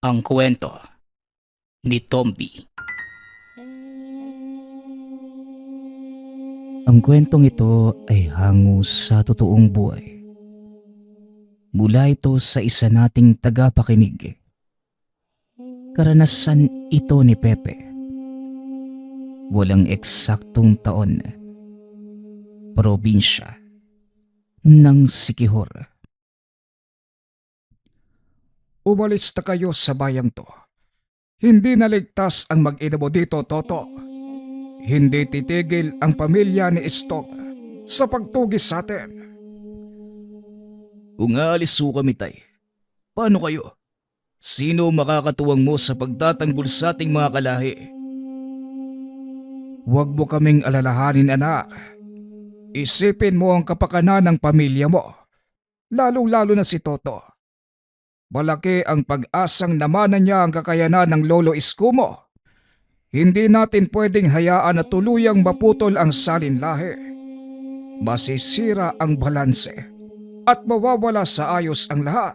Ang kwento ni Tomby. Ang kwentong ito ay hango sa totoong buhay. Mula ito sa isa nating tagapakinig. Karanasan ito ni Pepe. Walang eksaktong taon. Probinsya ng Siquijor. Umalis na kayo sa bayang to. Hindi naligtas ang mag-ina mo dito, Toto. Hindi titigil ang pamilya ni Istong sa pagtugis sa atin. Kung aalis ho kami, tay, paano kayo? Sino makakatuwang mo sa pagtatanggol sa ating mga kalahi? Huwag mo kaming alalahanin, anak. Isipin mo ang kapakanan ng pamilya mo, lalong-lalo na si Toto. Malaki ang pag-asang namanan niya ang kakayanan ng Lolo Isko mo. Hindi natin pwedeng hayaan na tuluyang maputol ang salinlahi. Masisira ang balanse at mawawala sa ayos ang lahat.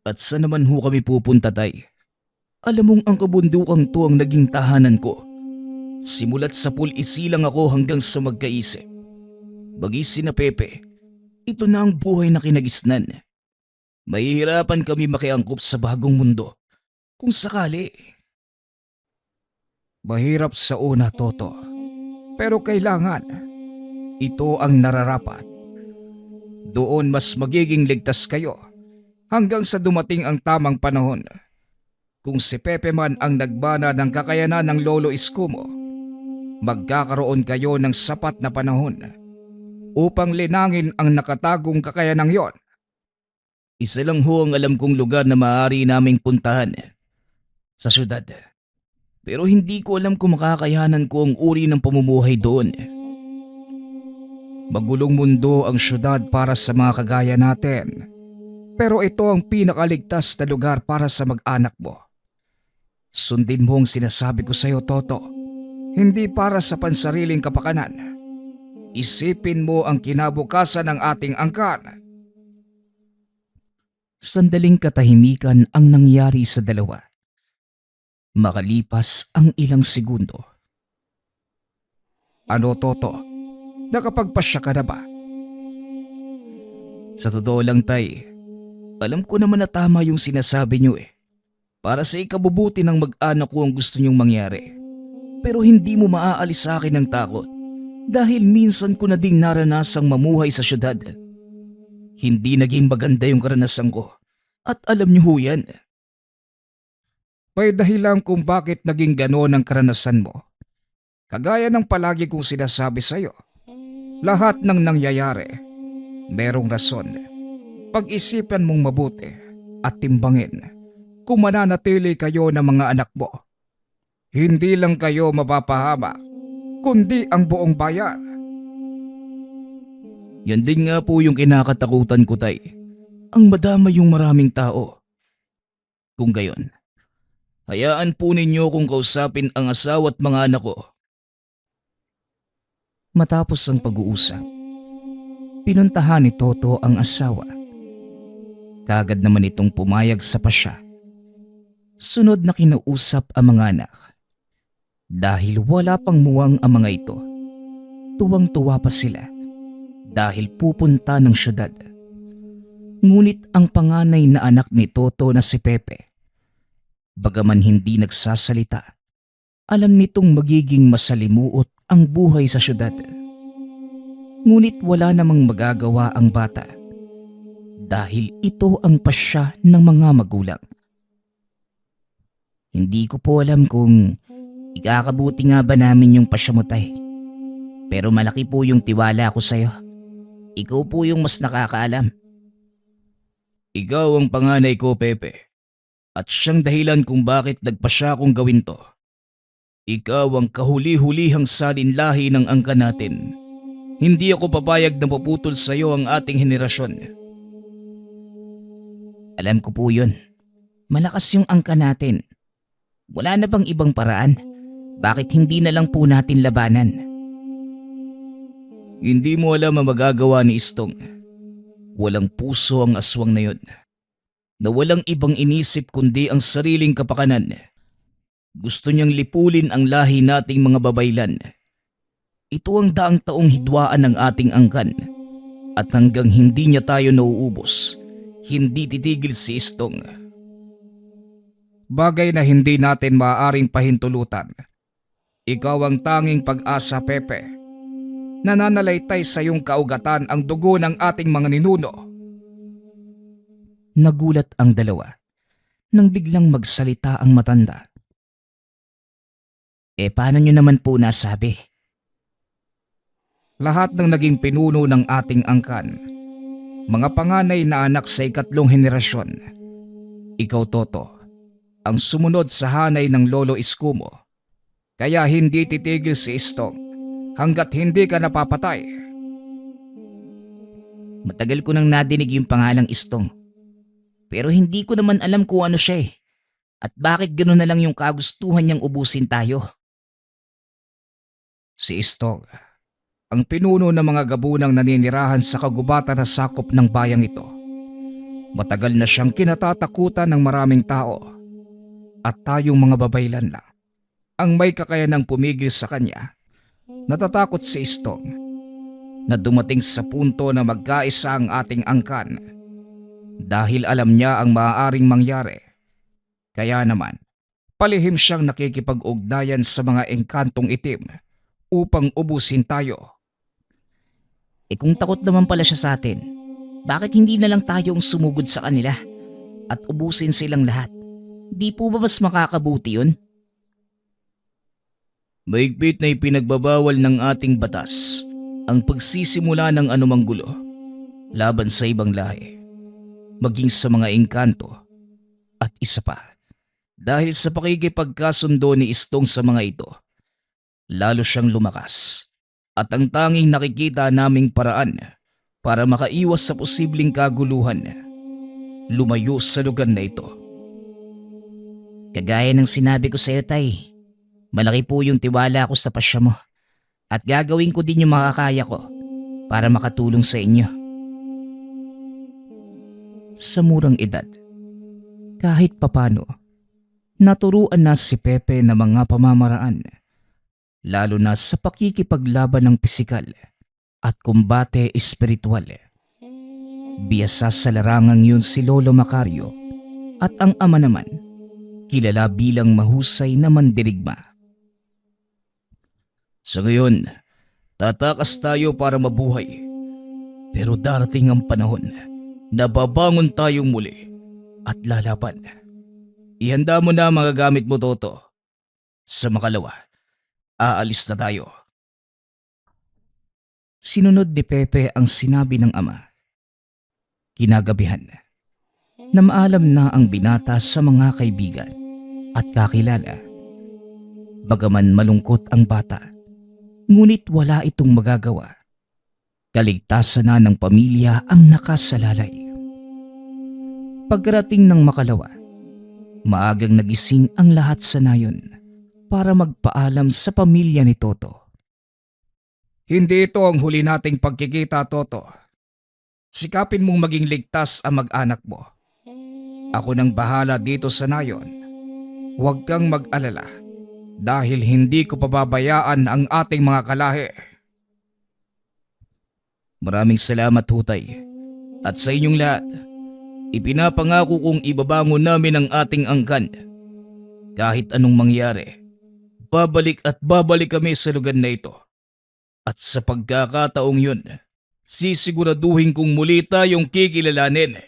At saan naman ho kami pupunta, tay? Alam mong ang kabundukang to ang naging tahanan ko. Simulat sa pul-isilang ako hanggang sa magkaisip. Bagis na Pepe, ito na ang buhay na kinagisnan. Mahihirapan kami makiangkop sa bagong mundo. Kung sakali. Mahirap sa una, Toto. Pero kailangan. Ito ang nararapat. Doon mas magiging ligtas kayo hanggang sa dumating ang tamang panahon. Kung si Pepe man ang nagbana ng kakayanan ng Lolo Isko mo, magkakaroon kayo ng sapat na panahon upang linangin ang nakatagong kakayanang yon. Isa lang ho ang alam kong lugar na maaari naming puntahan. Sa syudad. Pero hindi ko alam kung makakayanan ko ang uri ng pamumuhay doon. Magulong mundo ang syudad para sa mga kagaya natin. Pero ito ang pinakaligtas na lugar para sa mag-anak mo. Sundin mo ang sinasabi ko sa iyo, Toto. Hindi para sa pansariling kapakanan. Isipin mo ang kinabukasan ng ating angkan. Sandaling katahimikan ang nangyari sa dalawa. Makalipas ang ilang segundo. Ano, Toto? Nakapagpasya ka na ba? Sa totoo lang, tay, alam ko naman na tama yung sinasabi niyo eh. Para sa ikabubuti ng mag-anak ko ang gusto niyong mangyari. Pero hindi mo maaalis sa akin ng takot dahil minsan ko na ding naranasang mamuhay sa syudad. Hindi naging maganda yung karanasan ko at alam niyo ho yan. May dahilan kung bakit naging gano'n ang karanasan mo. Kagaya ng palagi kong sinasabi sa iyo, lahat ng nangyayari, merong rason. Pag-isipan mong mabuti at timbangin kung mananatili kayo ng mga anak mo. Hindi lang kayo mapapahama, kundi ang buong bayan. Yan din nga po yung kinakatakutan ko, tay. Ang madama yung maraming tao. Kung gayon, hayaan po ninyo kung kausapin ang asawa at mga anak ko. Matapos ang pag-uusap, pinuntahan ni Toto ang asawa. Kagad naman itong pumayag sa pasya. Sunod na kinausap ang mga anak. Dahil wala pang muwang ang mga ito, tuwang-tuwa pa sila dahil pupunta ng syudad. Ngunit ang panganay na anak ni Toto na si Pepe, bagaman hindi nagsasalita, alam nitong magiging masalimuot ang buhay sa syudad. Ngunit wala namang magagawa ang bata dahil ito ang pasya ng mga magulang. Hindi ko po alam kung ikakabuti nga ba namin yung pasya mo, tay. Pero malaki po yung tiwala ko sa'yo. Ikaw po yung mas nakakaalam. Ikaw ang panganay ko, Pepe. At siyang dahilan kung bakit nagpasya kong gawin to. Ikaw ang kahuli-hulihang salinlahi ng angkan natin. Hindi ako papayag na paputol sa iyo ang ating henerasyon. Alam ko po yun. Malakas yung angkan natin. Wala na bang ibang paraan? Bakit hindi na lang po natin labanan? Hindi mo alam ang magagawa ni Istong. Walang puso ang aswang na yun. na walang ibang inisip kundi ang sariling kapakanan. Gusto niyang lipulin ang lahi nating mga babaylan. Ito ang daang taong hidwaan ng ating angkan at hanggang hindi niya tayo nauubos, hindi titigil si Istong. Bagay na hindi natin maaaring pahintulutan. Ikaw ang tanging pag-asa, Pepe. Nananalaytay sa iyong kaugatan ang dugo ng ating mga ninuno. Nagulat ang dalawa nang biglang magsalita ang matanda. Paano niyo naman po nasabi? Lahat ng naging pinuno ng ating angkan, mga panganay na anak sa ikatlong henerasyon. Ikaw, Toto, ang sumunod sa hanay ng Lolo Iskumo. Kaya hindi titigil si Istong hanggat hindi ka napapatay. Matagal ko nang nadinig yung pangalang Istong. Pero hindi ko naman alam kung ano siya eh. At bakit gano'n na lang yung kagustuhan niyang ubusin tayo? Si Istong, ang pinuno ng mga gabunang naninirahan sa kagubatan na sakop ng bayang ito. Matagal na siyang kinatatakutan ng maraming tao. At tayong mga babaylan lang ang may kakayanang pumigil sa kanya. Natatakot si Istong na dumating sa punto na magkaisa ang ating angkan dahil alam niya ang maaaring mangyari. Kaya naman, palihim siyang nakikipag-ugnayan sa mga engkantong itim upang ubusin tayo. Kung takot naman pala siya sa atin, bakit hindi na lang tayong sumugod sa kanila at ubusin silang lahat? Di po ba mas makakabuti yun? Mahigpit na ipinagbabawal ng ating batas ang pagsisimula ng anumang gulo laban sa ibang lahi, maging sa mga engkanto. At isa pa, dahil sa pakikipagkasundo ni Istong sa mga ito, lalo siyang lumakas at ang tanging nakikita naming paraan para makaiwas sa posibleng kaguluhan, lumayo sa lugar na ito. Kagaya ng sinabi ko sa iyo, Tay, malaki po yung tiwala ko sa pasya mo at gagawin ko din yung makakaya ko para makatulong sa inyo. Sa murang edad, kahit papano, naturuan na si Pepe ng mga pamamaraan, lalo na sa pakikipaglaban ng pisikal at kumbate espiritual. Biyasa sa larangang yun si Lolo Macario at ang ama naman, kilala bilang mahusay na mandirigma. Sa ngayon, tatakas tayo para mabuhay. Pero darating ang panahon na babangon tayong muli at lalaban. Ihanda mo na mga gamit mo, Toto. Sa makalawa, aalis na tayo. Sinunod ni Pepe ang sinabi ng ama. Kinagabihan, na maalam na ang binata sa mga kaibigan at kakilala. Bagaman malungkot ang bata, ngunit wala itong magagawa. Kaligtasan na ng pamilya ang nakasalalay. Pagkarating ng makalawa, maagang nagising ang lahat sa nayon para magpaalam sa pamilya ni Toto. Hindi ito ang huli nating pagkikita, Toto. Sikapin mong maging ligtas ang mag-anak mo. Ako nang bahala dito sa nayon. Huwag kang mag-alala dahil hindi ko pababayaan ang ating mga kalahi. Maraming salamat, Hutay. At sa inyong lahat, ipinapangako kong ibabangon namin ang ating angkan. Kahit anong mangyari, babalik at babalik kami sa lugar na ito. At sa pagkakataong yun, sisiguraduhin kong muli tayong kikilalanin.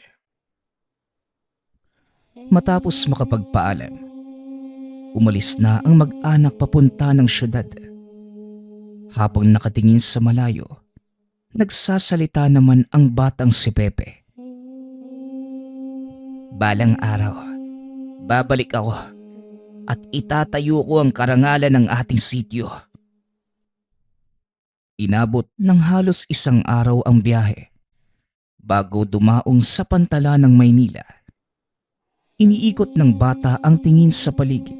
Matapos makapagpaalam, umalis na ang mag-anak papunta ng syudad. Habang nakatingin sa malayo, nagsasalita naman ang batang si Pepe. Balang araw, babalik ako at itatayo ko ang karangalan ng ating sityo. Inabot ng halos isang araw ang biyahe bago dumaong sa pantala ng Maynila. Iniikot ng bata ang tingin sa paligid.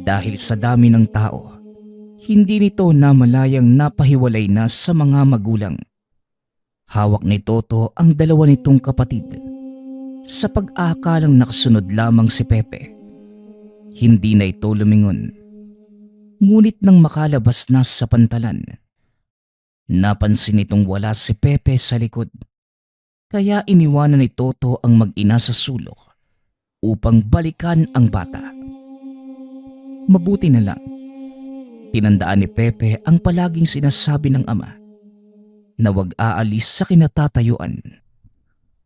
Dahil sa dami ng tao, hindi nito namalayang napahiwalay na sa mga magulang. Hawak ni Toto ang dalawa nitong kapatid. Sa pag-aakalang nakasunod lamang si Pepe, hindi na ito lumingon. Ngunit nang makalabas na sa pantalan, napansin nitong wala si Pepe sa likod. Kaya iniwanan ni Toto ang mag-ina sa sulok upang balikan ang bata. Mabuti na lang, tinandaan ni Pepe ang palaging sinasabi ng ama na wag aalis sa kinatatayuan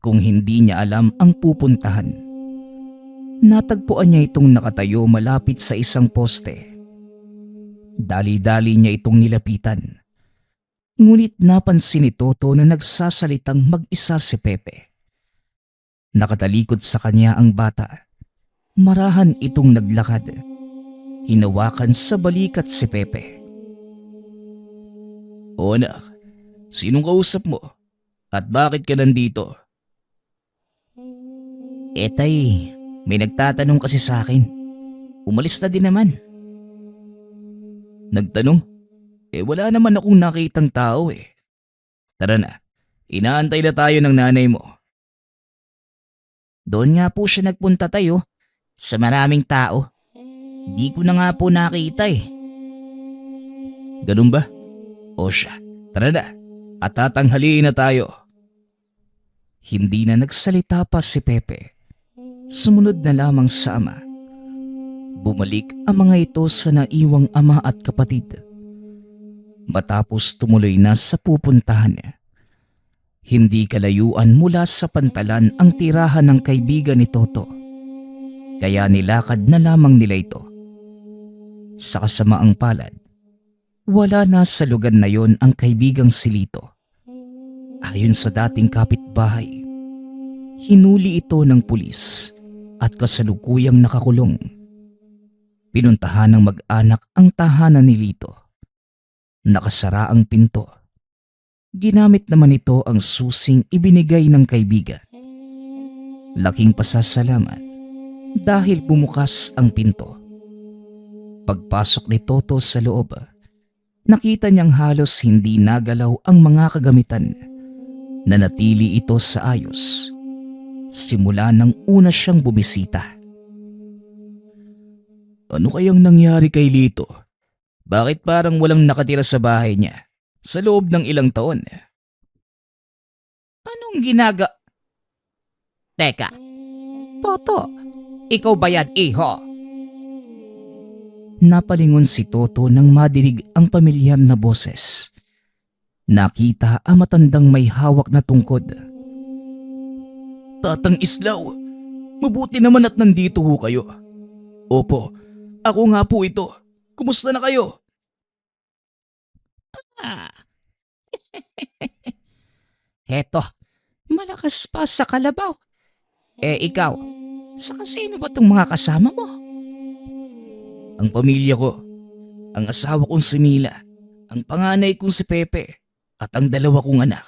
kung hindi niya alam ang pupuntahan. Natagpuan niya itong nakatayo malapit sa isang poste. Dali-dali niya itong nilapitan. Ngunit napansin ni Toto na nagsasalitang mag-isa si Pepe. Nakatalikod sa kanya ang bata. Marahan itong naglakad. Hinawakan sa balikat si Pepe. O anak, sinong kausap mo? At bakit ka nandito? Tay, may nagtatanong kasi sa akin. Umalis na din naman. Nagtanong? Wala naman akong nakitang tao eh. Tara na, inaantay na tayo ng nanay mo. Doon nga po siya nagpunta tayo sa maraming tao. Di ko na nga po nakita eh. Ganun ba? O siya, tara na at tatanghaliin na tayo. Hindi na nagsalita pa si Pepe. Sumunod na lamang sa ama. Bumalik ang mga ito sa naiwang ama at kapatid. Matapos tumuloy na sa pupuntahan, hindi kalayuan mula sa pantalan ang tirahan ng kaibigan ni Toto. Kaya nilakad na lamang nila ito. Sa kasamaang palad, wala na sa lugar na yon ang kaibigang si Lito. Ayon sa dating kapitbahay, hinuli ito ng pulis at kasalukuyang nakakulong. Pinuntahan ng mag-anak ang tahanan ni Lito. Nakasara ang pinto. Ginamit naman ito ang susing ibinigay ng kaibigan. Laking pasasalamat dahil bumukas ang pinto. Pagpasok ni Toto sa loob, nakita niyang halos hindi nagalaw ang mga kagamitan. Nanatili ito sa ayos. Simula nang una siyang bumisita. Ano kayang nangyari kay Lito? Bakit parang walang nakatira sa bahay niya sa loob ng ilang taon? Anong Teka, Toto, ikaw ba yan, iho? Napalingon si Toto nang madinig ang pamilyar na boses. Nakita ang matandang may hawak na tungkod. Tatang Islaw, mabuti naman at nandito ho kayo. Opo, ako nga po ito. Kumusta na kayo? Heto, malakas pa sa kalabaw. Ikaw, saka sino ba tong mga kasama mo? Ang pamilya ko, ang asawa kong si Mila, ang panganay kong si Pepe, at ang dalawa kong anak.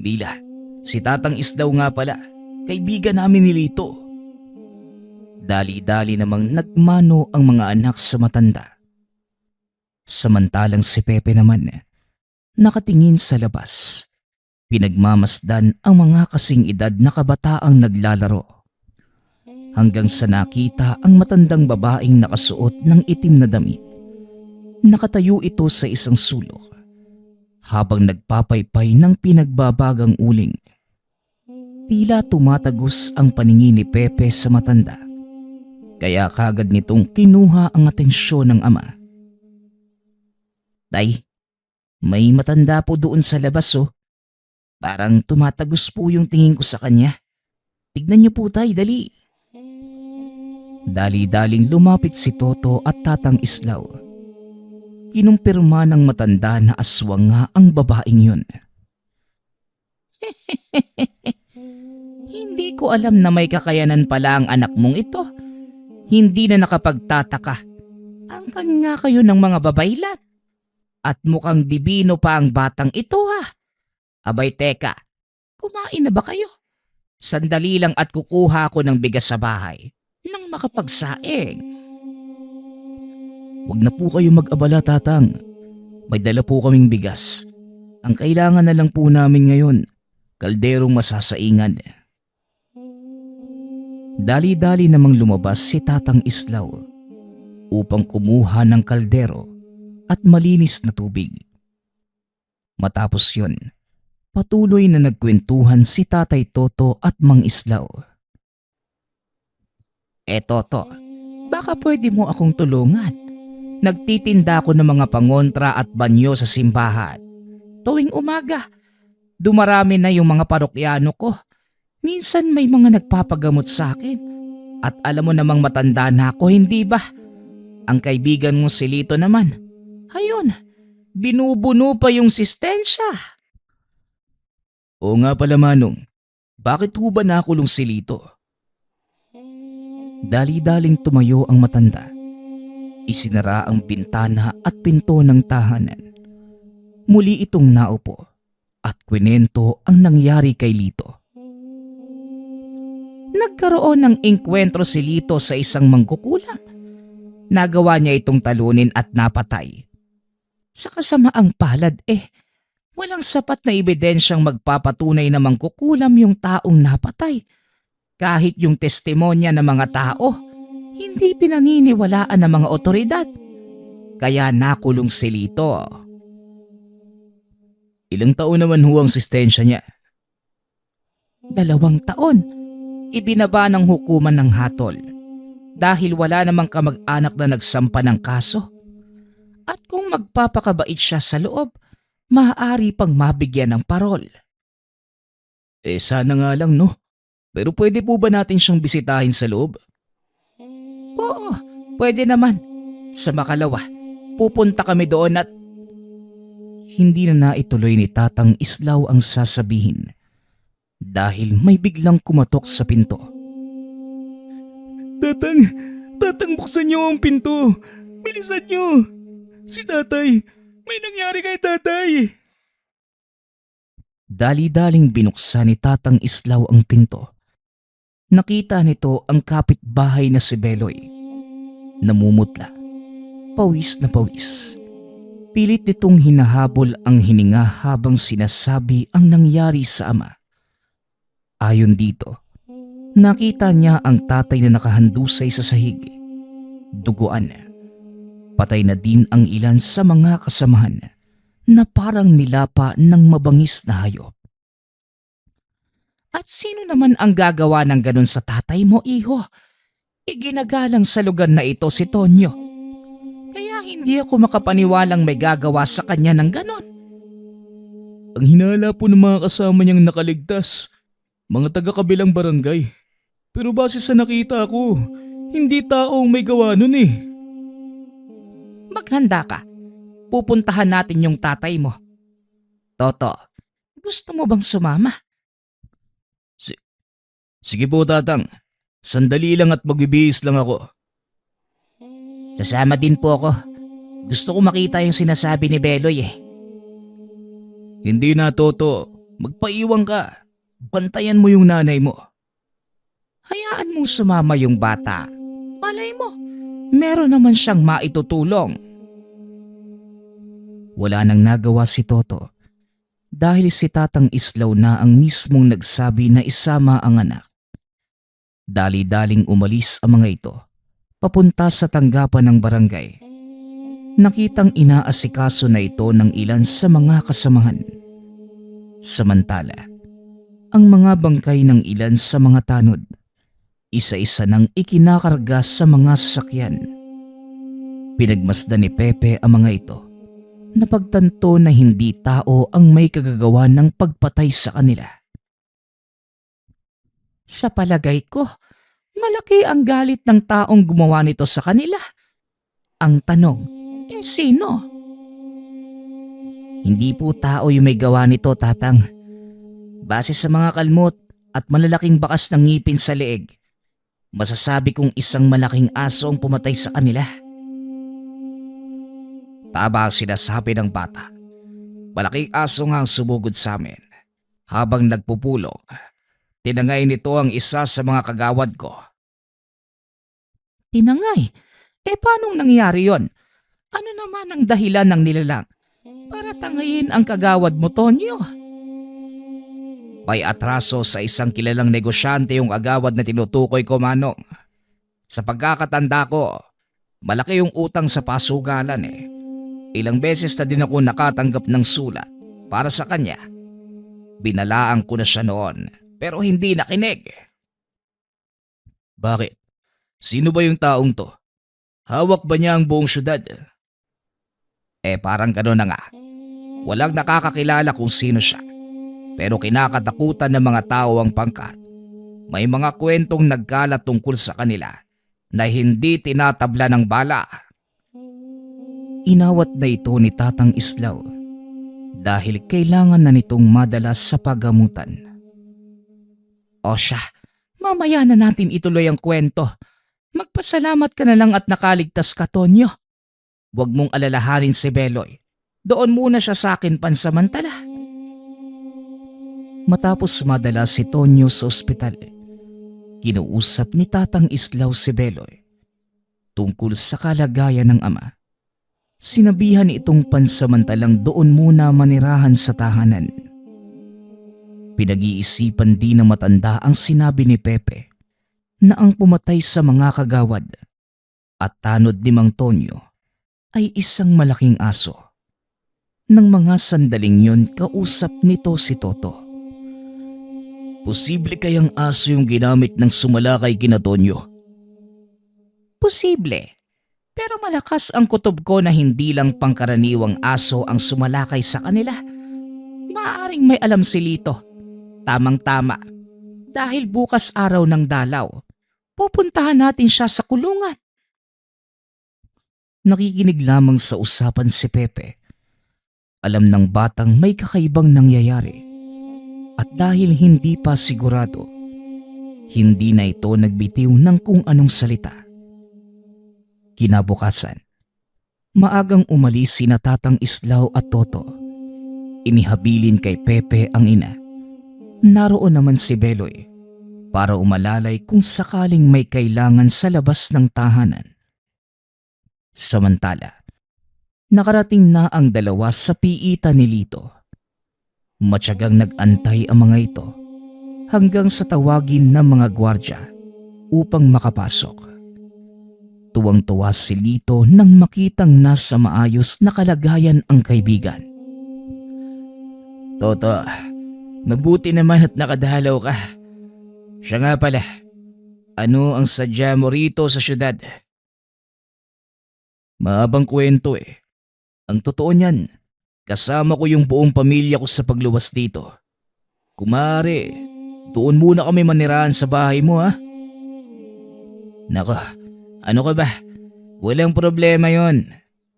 Mila, si Tatang Islaw nga pala, kaibigan namin ni Lito. Dali-dali namang nagmano ang mga anak sa matanda. Samantalang si Pepe naman, nakatingin sa labas. Pinagmamasdan ang mga kasing edad na kabataang naglalaro. Hanggang sa nakita ang matandang babaeng nakasuot ng itim na damit. Nakatayo ito sa isang sulok habang nagpapaypay ng pinagbabagang uling. Tila tumatagos ang paningin ni Pepe sa matanda. Kaya kagad nitong kinuha ang atensyon ng ama. Tay, may matanda po doon sa labas oh. Parang tumatagos po yung tingin ko sa kanya. Tignan niyo po tay, dali. Dali-daling lumapit si Toto at Tatang Islaw. Kinumpirma ng matanda na aswang nga ang babaeng yun. Hindi ko alam na may kakayanan pala ang anak mong ito. Hindi na nakapagtataka. Angkan nga kayo ng mga babaylan. At mukhang dibino pa ang batang ito ha. Abay teka, kumain na ba kayo? Sandali lang at kukuha ako ng bigas sa bahay nang makapagsaing. Huwag na po kayo mag-abala, Tatang. May dala po kaming bigas. Ang kailangan na lang po namin ngayon, kalderong masasaingan. Dali-dali namang lumabas si Tatang Islaw upang kumuha ng kaldero at malinis na tubig. Matapos yun, patuloy na nagkwentuhan si Tatay Toto at Mang Islaw. Toto, baka pwede mo akong tulungan. Nagtitinda ako ng mga pangontra at banyo sa simbahan. Tuwing umaga, dumarami na yung mga parokyano ko. Minsan may mga nagpapagamot sa akin. At alam mo namang matanda na ako, hindi ba? Ang kaibigan mo si Lito naman. Ayun, binubuno pa yung sistensya. Oo nga pala Manong, bakit ho ba nakulong si Lito? Dali-daling tumayo ang matanda. Isinara ang bintana at pinto ng tahanan. Muli itong naupo at kwento ang nangyari kay Lito. Nagkaroon ng engkwentro si Lito sa isang mangkukulam. Nagawa niya itong talunin at napatay. Sa kasamaang palad walang sapat na ebidensyang magpapatunay na mangkukulam yung taong napatay. Kahit yung testimonya ng mga tao, hindi pinaniniwalaan ng mga otoridad. Kaya nakulong si Lito. Ilang taon naman ho ang sistensya niya? 2 taon. Ibinaba ng hukuman ng hatol dahil wala namang kamag-anak na nagsampa ng kaso. At kung magpapakabait siya sa loob, maaari pang mabigyan ng parol. Sana nga lang no. Pero pwede po ba natin siyang bisitahin sa loob? Oo, pwede naman. Sa makalawa, pupunta kami doon at… Hindi na naituloy ni Tatang Islaw ang sasabihin dahil may biglang kumatok sa pinto. Tatang buksan niyo ang pinto. Bilisan niyo. Si tatay, may nangyari kay tatay. Dali-daling binuksan ni Tatang Islaw ang pinto. Nakita nito ang kapitbahay na si Beloy. Namumutla, pawis na pawis. Pilit nitong hinahabol ang hininga habang sinasabi ang nangyari sa ama. Ayon dito, nakita niya ang tatay na nakahandusay sa sahig. Duguan. Patay na din ang ilan sa mga kasamahan na parang nilapa ng mabangis na hayop. At sino naman ang gagawa ng ganun sa tatay mo, iho? Iginagalang sa lugar na ito si Tonyo. Kaya hindi ako makapaniwalang may gagawa sa kanya ng ganun. Ang hinala po ng mga kasama niyang nakaligtas, mga taga-kabilang barangay. Pero base sa nakita ko, hindi taong may gawa nun Maghanda ka. Pupuntahan natin yung tatay mo. Toto, gusto mo bang sumama? Sige po tatang, sandali lang at magbibihis lang ako. Sasama din po ako. Gusto ko makita yung sinasabi ni Beloy Hindi na Toto, magpaiwan ka. Bantayan mo yung nanay mo. Hayaan mong sumama yung bata. Malay mo, meron naman siyang maitutulong. Wala nang nagawa si Toto dahil si Tatang Islaw na ang mismong nagsabi na isama ang anak. Dali-daling umalis ang mga ito, papunta sa tanggapan ng barangay. Nakitang inaasikaso na ito ng ilan sa mga kasamahan. Samantala, ang mga bangkay ng ilan sa mga tanod, isa-isa nang ikinakarga sa mga sasakyan. Pinagmasdan ni Pepe ang mga ito. Napagtanto na hindi tao ang may kagagawa ng pagpatay sa kanila. Sa palagay ko, malaki ang galit ng taong gumawa nito sa kanila. Ang tanong, sino? Hindi po tao yung may gawa nito, tatang. Base sa mga kalmot at malalaking bakas ng ngipin sa leeg, masasabi kong isang malaking aso ang pumatay sa kanila. Tama ang sinasabi ng bata. Malaking aso nga ang sumugod sa amin. Habang nagpupulong, tinangay nito ang isa sa mga kagawad ko. Tinangay? Paanong nangyari yon? Ano naman ang dahilan ng nilalang para tangayin ang kagawad mo, Tonyo? May atraso sa isang kilalang negosyante yung agawad na tinutukoy ko, Manong. Sa pagkakatanda ko, malaki yung utang sa pasugalan eh. Ilang beses na din ako nakatanggap ng sulat para sa kanya. Binalaan ko na siya noon pero hindi nakinig. Bakit? Sino ba yung taong to? Hawak ba niya ang buong syudad? Parang gano'n na nga. Walang nakakakilala kung sino siya. Pero kinakatakutan ng mga tao ang pangkat. May mga kwentong nagkalat tungkol sa kanila na hindi tinatabla ng bala. Inawat na ito ni Tatang Islaw dahil kailangan na nitong madalas sa paggamutan. O siya, mamaya na natin ituloy ang kwento. Magpasalamat ka na lang at nakaligtas ka, Tonyo. Huwag mong alalahanin si Beloy. Doon muna siya sa akin pansamantala. Matapos madala si Tonyo sa ospital, kinuusap ni Tatang Islaw si Beloy tungkol sa kalagayan ng ama. Sinabihan itong pansamantalang doon muna manirahan sa tahanan. Pinag-iisipan din ng matanda ang sinabi ni Pepe na ang pumatay sa mga kagawad at tanod ni Mang Tonyo ay isang malaking aso. Nang mga sandaling yon, kausap nito si Toto. Posible kayang aso yung ginamit ng sumalakay kina Tonyo? Posible. Pero malakas ang kutob ko na hindi lang pangkaraniwang aso ang sumalakay sa kanila. Maaaring may alam si Lito. Tamang-tama. Dahil bukas araw ng dalaw, pupuntahan natin siya sa kulungan. Nakikinig lamang sa usapan si Pepe. Alam ng batang may kakaibang nangyayari. At dahil hindi pa sigurado, hindi na ito nagbitiw ng kung anong salita. Kinabukasan, maagang umalis sina Tatang Islaw at Toto. Inihabilin kay Pepe ang ina. Naroon naman si Beloy para umalalay kung sakaling may kailangan sa labas ng tahanan. Samantala, nakarating na ang dalawa sa piita ni Lito. Matyagang nag-antay ang mga ito hanggang sa tawagin ng mga gwardya upang makapasok. Tuwang-tuwa si Lito nang makitang nasa maayos na kalagayan ang kaibigan. Toto, mabuti naman at nakadalaw ka. Siya nga pala, ano ang sadya mo rito sa syudad? Mahabang kwento eh. Ang totoo niyan, kasama ko yung buong pamilya ko sa pagluwas dito. Kumare, doon muna kami manirahan sa bahay mo ha. Nako, ano ka ba? Walang problema yon.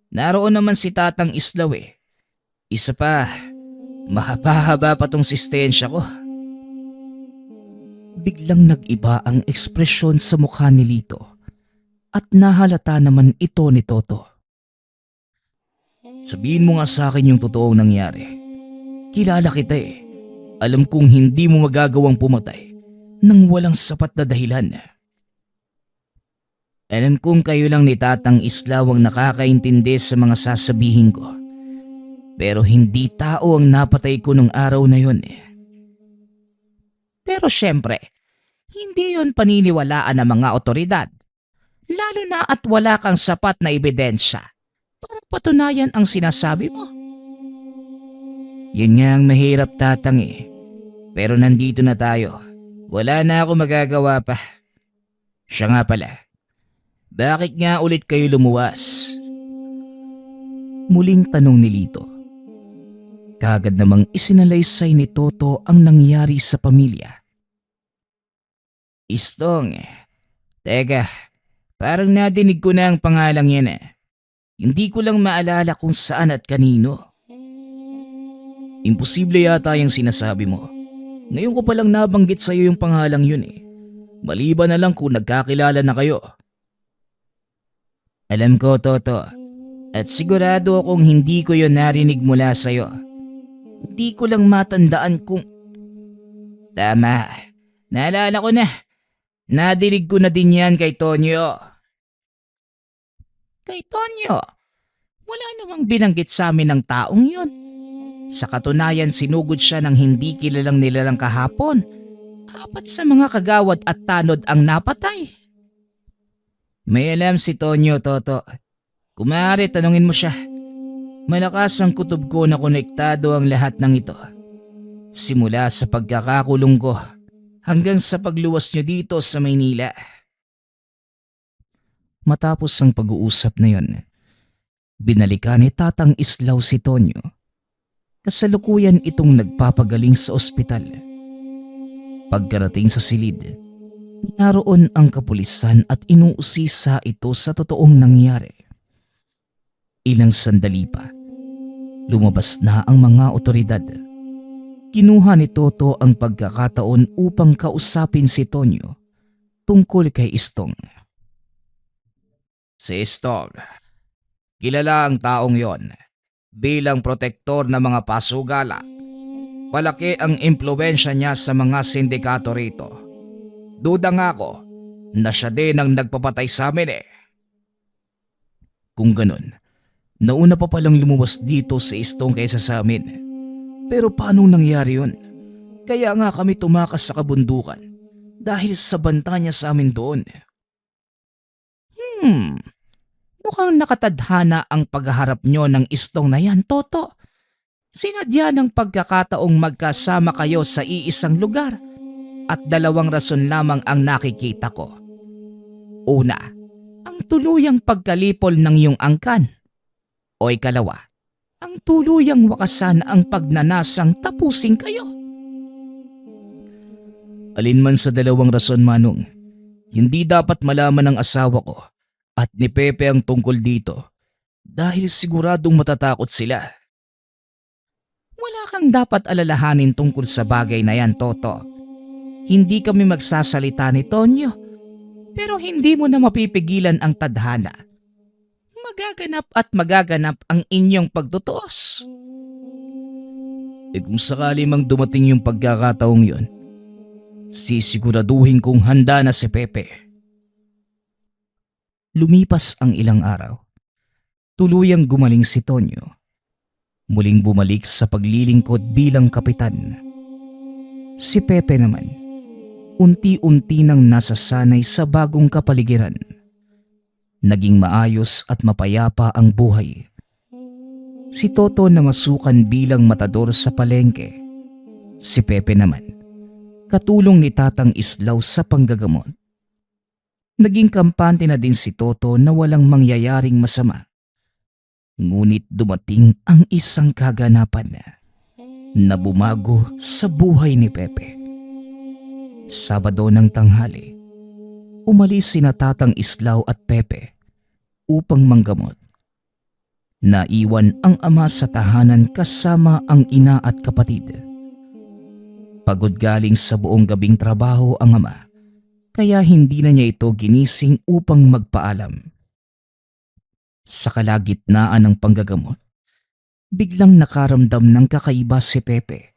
Naroon naman si Tatang Islaw eh. Isa pa, mahaba-haba pa tong sistensya ko. Biglang nag-iba ang ekspresyon sa mukha ni Lito at nahalata naman ito ni Toto. Sabihin mo nga sa akin yung totoong nangyari. Kilala kita eh. Alam kong hindi mo magagawang pumatay nang walang sapat na dahilan. Alam kong kayo lang ni Tatang Islaw ang nakakaintindi sa mga sasabihin ko. Pero hindi tao ang napatay ko nung araw na yon eh. Pero syempre, hindi yon paniniwalaan ng mga otoridad. Lalo na at wala kang sapat na ebidensya para patunayan ang sinasabi mo. Yun nga ang mahirap, Tatang eh. Pero nandito na tayo. Wala na ako magagawa pa. Siya nga pala. Bakit nga ulit kayo lumuwas? Muling tanong ni Lito. Kaagad namang isinalaysay ni Toto ang nangyari sa pamilya. Istong, teka, parang nadinig ko na ang pangalang yan eh. Hindi ko lang maalala kung saan at kanino. Imposible yata yung sinasabi mo. Ngayon ko palang nabanggit sa'yo yung pangalang yun eh. Maliban na lang kung nagkakilala na kayo. Alam ko, Toto. At sigurado akong hindi ko yun narinig mula sa'yo. Hindi ko lang matandaan kung... Tama. Naalala ko na. Nadinig ko na din yan kay Tonyo. Kay Tonyo? Wala namang binanggit sa amin ng taong yun. Sa katunayan sinugod siya ng hindi kilalang nilalang kahapon. 4 sa mga kagawad at tanod ang napatay. May alam si Tonyo, Toto. Kung maaari, tanungin mo siya. Malakas ang kutob ko na konektado ang lahat ng ito. Simula sa pagkakakulong ko hanggang sa pagluwas niyo dito sa Maynila. Matapos ang pag-uusap na yon, binalikan ni Tatang Islaw si Tonyo. Kasalukuyan itong nagpapagaling sa ospital. Pagkarating sa silid, naroon ang kapulisan at inuusisa ito sa totoong nangyari. Ilang sandali pa, lumabas na ang mga otoridad. Kinuha ni Toto ang pagkakataon upang kausapin si Tonyo tungkol kay Istong. Si Istong, kilala ang taong yon bilang protektor ng mga pasugala. Malaki ang impluwensya niya sa mga sindikato rito. Duda nga ako na siya din ang nagpapatay sa amin eh. Kung ganun, nauna pa palang lumuwas dito si Istong kaysa sa amin. Pero paano nangyari yun? Kaya nga kami tumakas sa kabundukan dahil sa banta niya sa amin doon. Mukhang nakatadhana ang pagharap nyo ng Istong na yan, Toto. Sinadya ng pagkakataong magkasama kayo sa iisang lugar at 2 rason lamang ang nakikita ko. Una, ang tuluyang pagkalipol ng iyong angkan. O ikalawa, ang tuluyang wakasan ang pagnanasang tapusin kayo. Alinman sa 2 rason, Manong, hindi dapat malaman ng asawa ko at ni Pepe ang tungkol dito dahil siguradong matatakot sila. Wala kang dapat alalahanin tungkol sa bagay na yan, Toto. Hindi kami magsasalita ni Tonyo, pero hindi mo na mapipigilan ang tadhana. Magaganap ang inyong pagtutuos. Kung sakali mang dumating yung pagkakataong yun, sisiguraduhin kong handa na si Pepe. Lumipas ang ilang araw. Tuluyang gumaling si Tonyo. Muling bumalik sa paglilingkod bilang kapitan. Si Pepe naman, unti-unti nang nasasanay sa bagong kapaligiran. Naging maayos at mapayapa ang buhay. Si Toto na masukan bilang matador sa palengke. Si Pepe naman, katulong ni Tatang Islaw sa panggagamot. Naging kampante na din si Toto na walang mangyayaring masama. Ngunit dumating ang isang kaganapan na bumago sa buhay ni Pepe. Sabado ng tanghali, umalis sina Tatang Islaw at Pepe upang manggamot. Naiwan ang ama sa tahanan kasama ang ina at kapatid. Pagod galing sa buong gabing trabaho ang ama, kaya hindi na niya ito ginising upang magpaalam. Sa kalagitnaan ng panggagamot, biglang nakaramdam ng kakaiba si Pepe.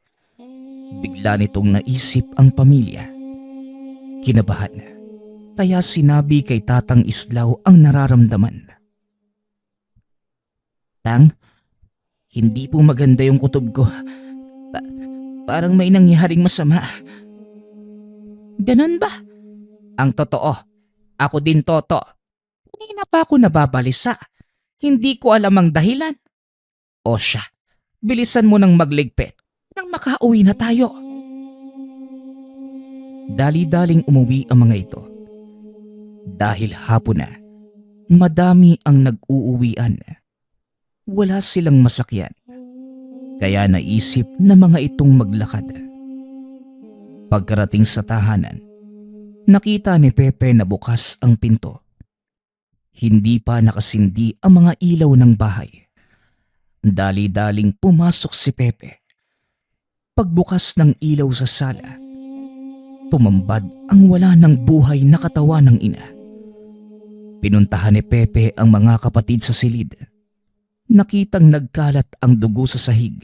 Bigla nitong naisip ang pamilya. Kinabahan, kaya sinabi kay Tatang Islaw ang nararamdaman. Tang, hindi po maganda yung kutob ko. Parang may nangyaring masama. Ganun ba? Ang totoo, ako din, Toto. Kanina pa ako nababalisa. Hindi ko alam ang dahilan. O siya, bilisan mo nang magligpit nang makauwi na tayo. Dali-daling umuwi ang mga ito. Dahil hapon na, madami ang nag-uuwian. Wala silang masakyan, kaya naisip na mga itong maglakad. Pagkarating sa tahanan, nakita ni Pepe na bukas ang pinto. Hindi pa nakasindi ang mga ilaw ng bahay. Dali-daling pumasok si Pepe. Pagbukas ng ilaw sa sala, tumambad ang wala ng buhay na katawan ng ina. Pinuntahan ni Pepe ang mga kapatid sa silid. Nakitang nagkalat ang dugo sa sahig.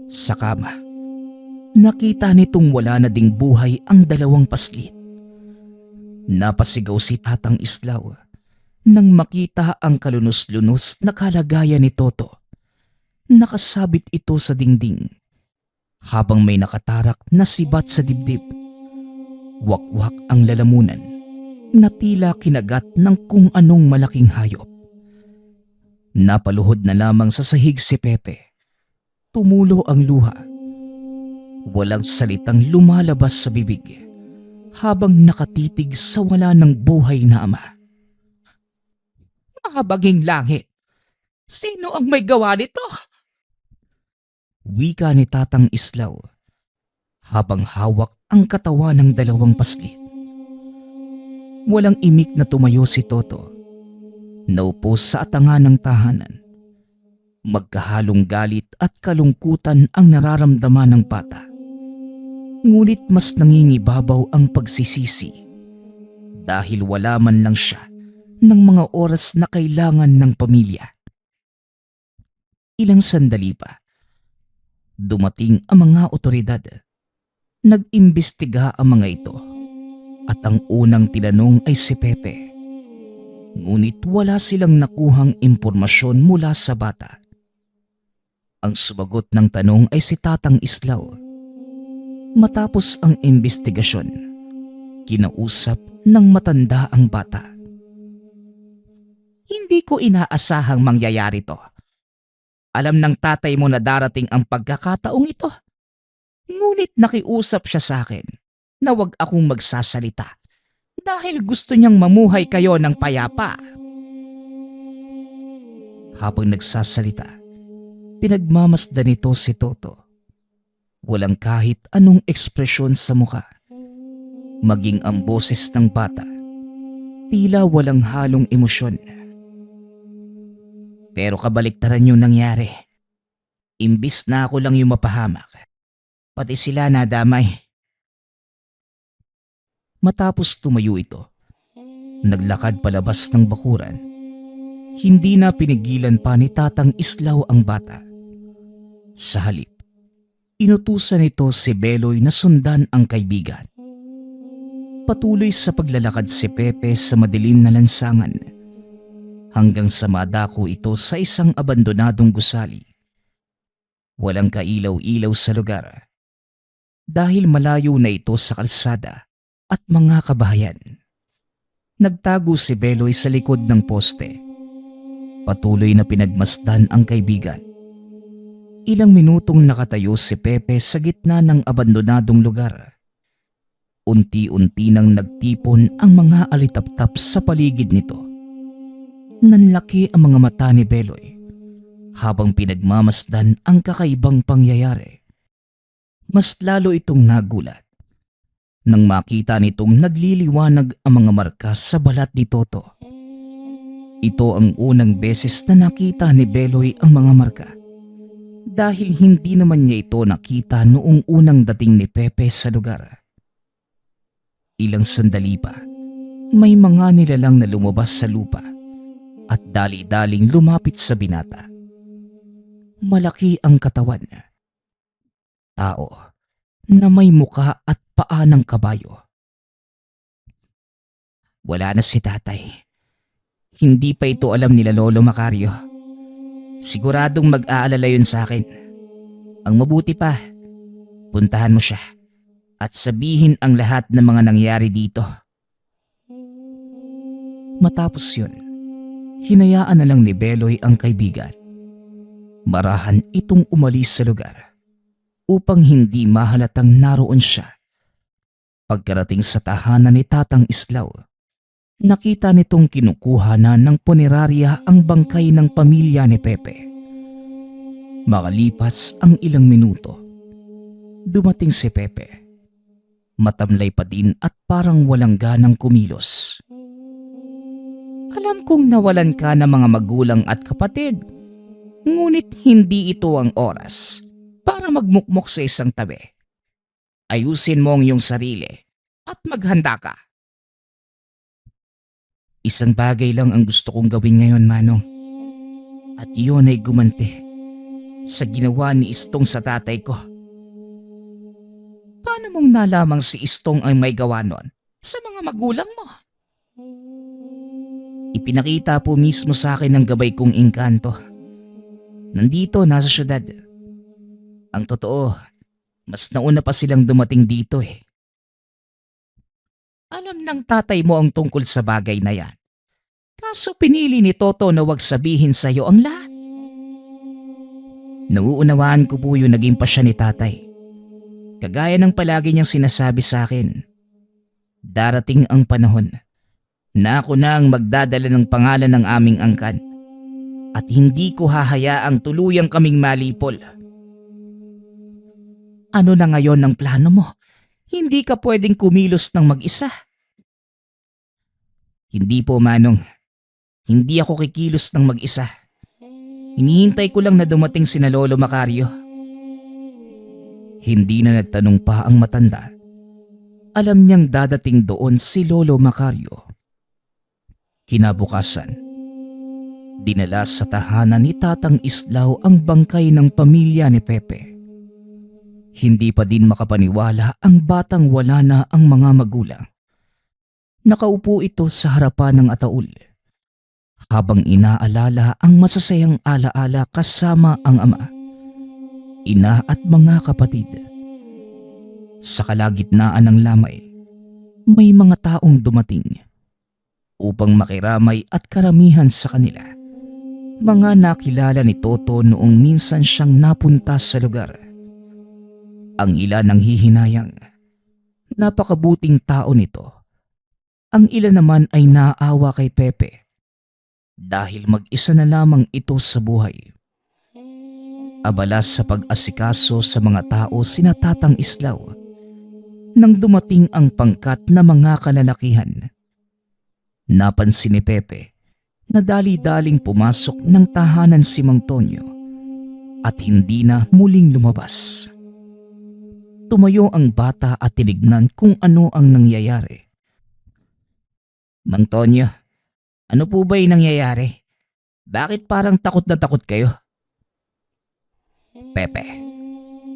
Sa kama, nakita nitong wala na ding buhay ang 2 paslit. Napasigaw si Tatang Islaw nang makita ang kalunos-lunos na kalagayan ni Toto. Nakasabit ito sa dingding habang may nakatarak na sibat sa dibdib. Wakwak ang lalamunan na tila kinagat ng kung anong malaking hayop. Napaluhod na lamang sa sahig si Pepe. Tumulo ang luha. Walang salitang lumalabas sa bibig habang nakatitig sa wala ng buhay na ama. Mahabaging langit! Sino ang may gawa nito? Wika ni Tatang Islaw habang hawak ang katawan ng dalawang paslit. Walang imik na tumayo si Toto. Naupo sa atanga ng tahanan. Magkahalong galit at kalungkutan ang nararamdaman ng bata. Ngunit mas nangingibabaw ang pagsisisi dahil wala man lang siya ng mga oras na kailangan ng pamilya. Ilang sandali pa, dumating ang mga otoridad. Nag-imbestiga ang mga ito at ang unang tinanong ay si Pepe. Ngunit wala silang nakuhang impormasyon mula sa bata. Ang sumagot ng tanong ay si Tatang Islaw. Matapos ang imbestigasyon, kinausap ng matanda ang bata. Hindi ko inaasahang mangyayari to. Alam ng tatay mo na darating ang pagkakataong ito. Ngunit nakiusap siya sa akin na wag akong magsasalita dahil gusto niyang mamuhay kayo ng payapa. Habang nagsasalita, pinagmamasdan nito si Toto. Walang kahit anong ekspresyon sa mukha. Maging ang boses ng bata, tila walang halong emosyon. Pero kabaliktaran yung nangyari. Imbis na ako lang yung mapahamak, pati sila nadamay. Matapos tumayo ito, naglakad palabas ng bakuran. Hindi na pinigilan pa ni Tatang Islaw ang bata. Sa halip, inutusan nito si Beloy na sundan ang kaibigan. Patuloy sa paglalakad si Pepe sa madilim na lansangan hanggang sa madako ito sa isang abandonadong gusali. Walang kailaw-ilaw sa lugar dahil malayo na ito sa kalsada at mga kabahayan. Nagtago si Beloy sa likod ng poste. Patuloy na pinagmasdan ang kaibigan. Ilang minutong nakatayo si Pepe sa gitna ng abandonadong lugar. Unti-unti nang nagtipon ang mga alitaptap sa paligid nito. Nanlaki ang mga mata ni Beloy habang pinagmamasdan ang kakaibang pangyayari. Mas lalo itong nagulat nang makita nitong nagliliwanag ang mga marka sa balat ni Toto. Ito ang unang beses na nakita ni Beloy ang mga marka dahil hindi naman niya ito nakita noong unang dating ni Pepe sa lugar. Ilang sandali pa, may mga nilalang na lumabas sa lupa at dali-daling lumapit sa binata. Malaki ang katawan. Tao na may muka at paa ng kabayo. Wala na si tatay. Hindi pa ito alam nila Lolo Macario. Siguradong mag-aalala yun sa akin. Ang mabuti pa, puntahan mo siya at sabihin ang lahat ng mga nangyari dito. Matapos yun, hinayaan na lang ni Beloy ang kaibigan. Marahan itong umalis sa lugar upang hindi mahalatang naroon siya. Pagkarating sa tahanan ni Tatang Islaw, nakita nitong kinukuha na ng punerarya ang bangkay ng pamilya ni Pepe. Makalipas ang ilang minuto, dumating si Pepe. Matamlay pa din at parang walang ganang kumilos. Alam kong nawalan ka ng mga magulang at kapatid, ngunit hindi ito ang oras para magmukmok sa isang tabi. Ayusin mo ang iyong sarili at maghanda ka. Isang bagay lang ang gusto kong gawin ngayon, Manong. At iyon ay gumanti sa ginawa ni Istong sa tatay ko. Paano mong nalamang si Istong ang may gawa nun sa mga magulang mo? Ipinakita po mismo sa akin ng gabay kong engkanto. Nandito, nasa syudad. Ang totoo, mas nauna pa silang dumating dito eh. Alam ng tatay mo ang tungkol sa bagay na yan. Kaso pinili ni Toto na wag sabihin sa'yo ang lahat. Nauunawaan ko po yung naging pasya ni tatay. Kagaya ng palagi niyang sinasabi sa akin, darating ang panahon na ako na ang magdadala ng pangalan ng aming angkan at hindi ko hahayaang tuluyang kaming malipol. Ano na ngayon ang plano mo? Hindi ka pwedeng kumilos ng mag-isa. Hindi po, Manong. Hindi ako kikilos ng mag-isa. Hinihintay ko lang na dumating sina Lolo Macario. Hindi na nagtanong pa ang matanda. Alam niyang dadating doon si Lolo Macario. Kinabukasan, dinala sa tahanan ni Tatang Islaw ang bangkay ng pamilya ni Pepe. Hindi pa din makapaniwala ang batang wala na ang mga magulang. Nakaupo ito sa harapan ng ataul habang inaalala ang masasayang alaala kasama ang ama, ina at mga kapatid. Sa kalagitnaan ng lamay, may mga taong dumating upang makiramay at karamihan sa kanila mga nakilala ni Toto noong minsan siyang napunta sa lugar. Ang ilan ang hihinayang, napakabuting tao nito. Ang ilan naman ay naawa kay Pepe dahil mag-isa na lamang ito sa buhay. Abala sa pag-asikaso sa mga tao sina Tatang Islaw nang dumating ang pangkat na mga kalalakihan. Napansin ni Pepe na dali-daling pumasok ng tahanan si Mang Tonyo at hindi na muling lumabas. Tumayo ang bata at tinignan kung ano ang nangyayari. Mang Tonyo, ano po ba yung nangyayari? Bakit parang takot na takot kayo? Pepe,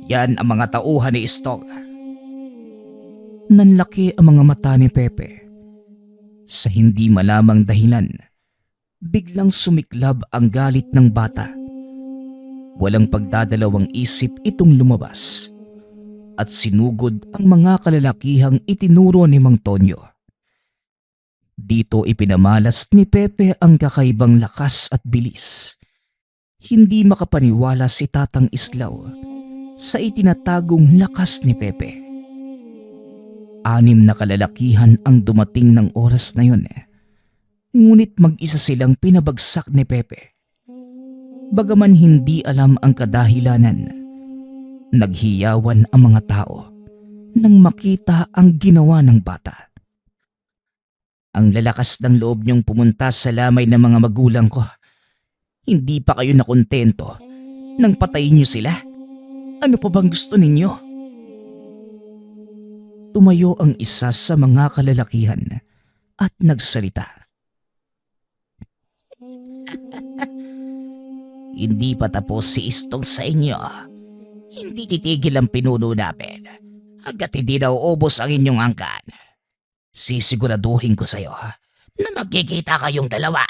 yan ang mga tauhan ni Istong. Nanlaki ang mga mata ni Pepe. Sa hindi malamang dahilan, biglang sumiklab ang galit ng bata. Walang pagdadalawang isip itong lumabas at sinugod ang mga kalalakihang itinuro ni Mang Tonyo. Dito ipinamalas ni Pepe ang kakaibang lakas at bilis. Hindi makapaniwala si Tatang Islaw sa itinatagong lakas ni Pepe. 6 na kalalakihan ang dumating ng oras na yun. Ngunit mag-isa silang pinabagsak ni Pepe. Bagaman hindi alam ang kadahilanan, naghiyawan ang mga tao nang makita ang ginawa ng bata. Ang lalakas ng loob niyong pumunta sa lamay ng mga magulang ko. Hindi pa kayo nakontento nang patayin niyo sila? Ano pa bang gusto ninyo? Tumayo ang isa sa mga kalalakihan at nagsalita. Hindi pa tapos si Istong sa inyo. Hindi titigil ang pinuno namin hanggat hindi nauubos ang inyong angkan. Sisiguraduhin ko sa'yo na magkikita kayong dalawa.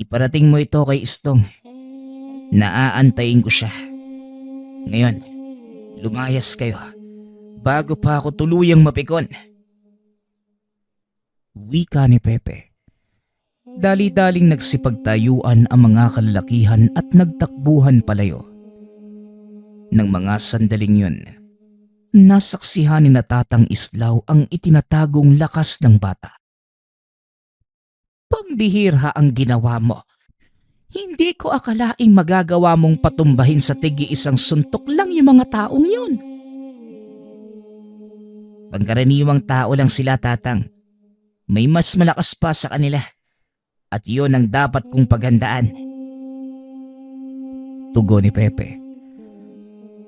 Iparating mo ito kay Istong. Naaantayin ko siya. Ngayon, lumayas kayo bago pa ako tuluyang mapikon. Wika ni Pepe. Dali-daling nagsipagtayuan ang mga kalalakihan at nagtakbuhan palayo. Nang mga sandaling yun, nasaksihan ni Tatang Islaw ang itinatagong lakas ng bata. Pambihira ang ginawa mo. Hindi ko akalaing magagawa mong patumbahin sa tigi-isang suntok lang yung mga taong yun. Pangkaraniwang tao lang sila, Tatang. May mas malakas pa sa kanila. At yun ang dapat kong paghandaan. Tugon ni Pepe.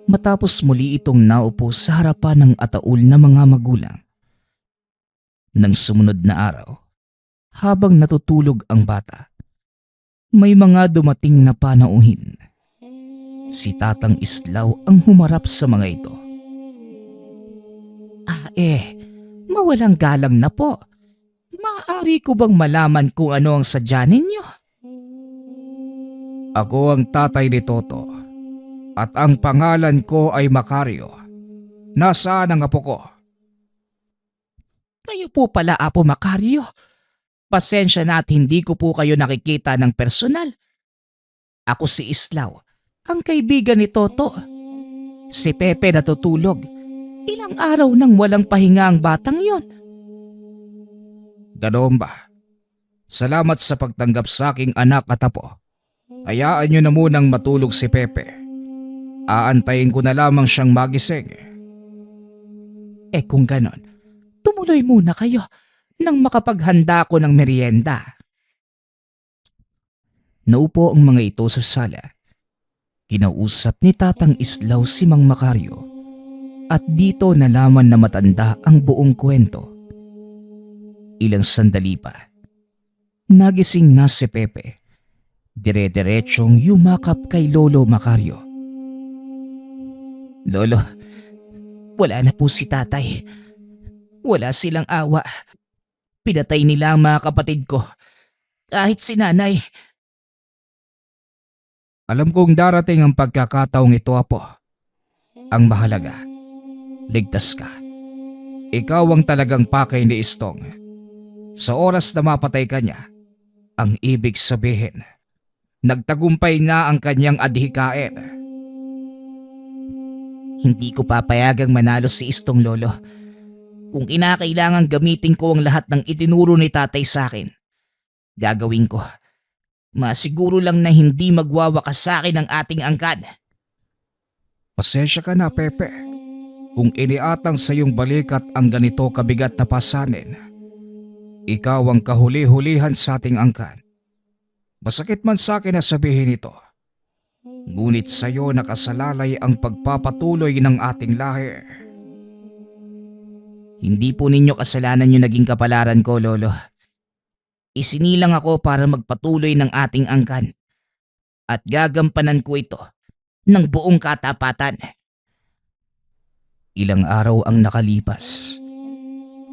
Matapos muli itong naupo sa harapan ng ataul na mga magulang. Nang sumunod na araw, habang natutulog ang bata, may mga dumating na panauhin. Si Tatang Islaw ang humarap sa mga ito. Mawalang galang na po. Maaari ko bang malaman kung ano ang sadya ninyo? Ako ang tatay ni Toto at ang pangalan ko ay Macario. Nasaan ang apo ko? Kayo po pala, Apo Macario. Pasensya na at hindi ko po kayo nakikita ng personal. Ako si Islaw, ang kaibigan ni Toto. Si Pepe natutulog. Ilang araw nang walang pahinga ang batang yon. Ganoon ba? Salamat sa pagtanggap sa aking anak at apo. Hayaan niyo na munang matulog si Pepe. Aantayin ko na lamang siyang magising. Kung ganon, tumuloy muna kayo nang makapaghanda ko ng merienda. Naupo ang mga ito sa sala. Kinausap ni Tatang Islaw si Mang Macario at dito nalaman na matanda ang buong kwento. Ilang sandali pa, nagising na si Pepe. Dire-diretsong yumakap kay Lolo Macario. Lolo, wala na po si tatay. Wala silang awa. Pinatay nila ang mga kapatid ko. Kahit si nanay. Alam kong darating ang pagkakataong ito, apo. Ang mahalaga, ligtas ka. Ikaw ang talagang pakay ni Istong. Sa oras na mapatay ka niya, ang ibig sabihin, nagtagumpay na ang kanyang adhikain. Hindi ko papayagang manalo si Istong, Lolo. Kung kinakailangan gamitin ko ang lahat ng itinuro ni tatay sa akin, gagawin ko. Masiguro lang na hindi magwawakas sa akin ang ating angkan. Pasensya ka na, Pepe. Kung iniatang sa iyong balikat ang ganito kabigat na pasanin, ikaw ang kahuli-hulihan sa ating angkan. Masakit man sa akin na sabihin ito, ngunit sa iyo nakasalalay ang pagpapatuloy ng ating lahi. Hindi po ninyo kasalanan yung naging kapalaran ko, Lolo. Isinilang ako para magpatuloy ng ating angkan at gagampanan ko ito ng buong katapatan. Ilang araw ang nakalipas.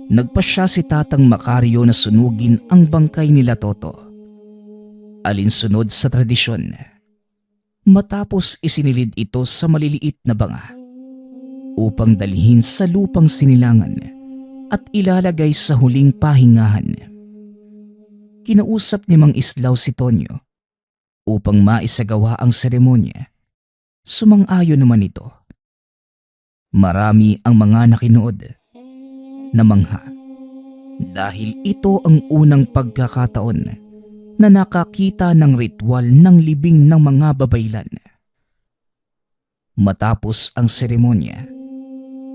Nagpasya si Tatang Macario na sunugin ang bangkay nila Toto. Alinsunod sa tradisyon. Matapos isinilid ito sa maliliit na banga upang dalhin sa lupang sinilangan at ilalagay sa huling pahingahan. Kinausap ni Mang Islaw si Tonyo upang maisagawa ang seremonya. Sumang-ayon naman ito. Marami ang mga nakinood na mangha dahil ito ang unang pagkakataon na nakakita ng ritual ng libing ng mga babaylan. Matapos ang seremonya,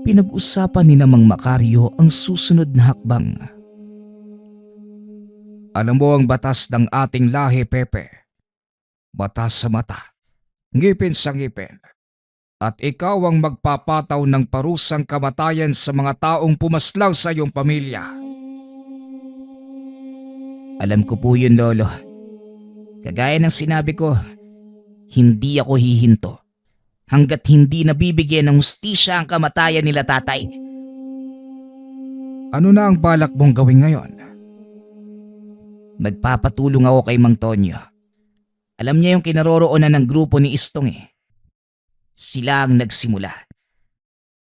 pinag-usapan ni Mang Macario ang susunod na hakbang. Alam mo ang batas ng ating lahi, Pepe. Batas sa mata, ngipin sa ngipin. At ikaw ang magpapataw ng parusang kamatayan sa mga taong pumaslaw sa iyong pamilya. Alam ko po yun, Lolo. Kagaya ng sinabi ko, hindi ako hihinto hanggat hindi nabibigyan ng hustisya ang kamatayan nila tatay. Ano na ang balak mong gawin ngayon? Magpapatulong ako kay Mang Tonyo. Alam niya yung kinaroroonan ng grupo ni Istong eh. Sila ang nagsimula.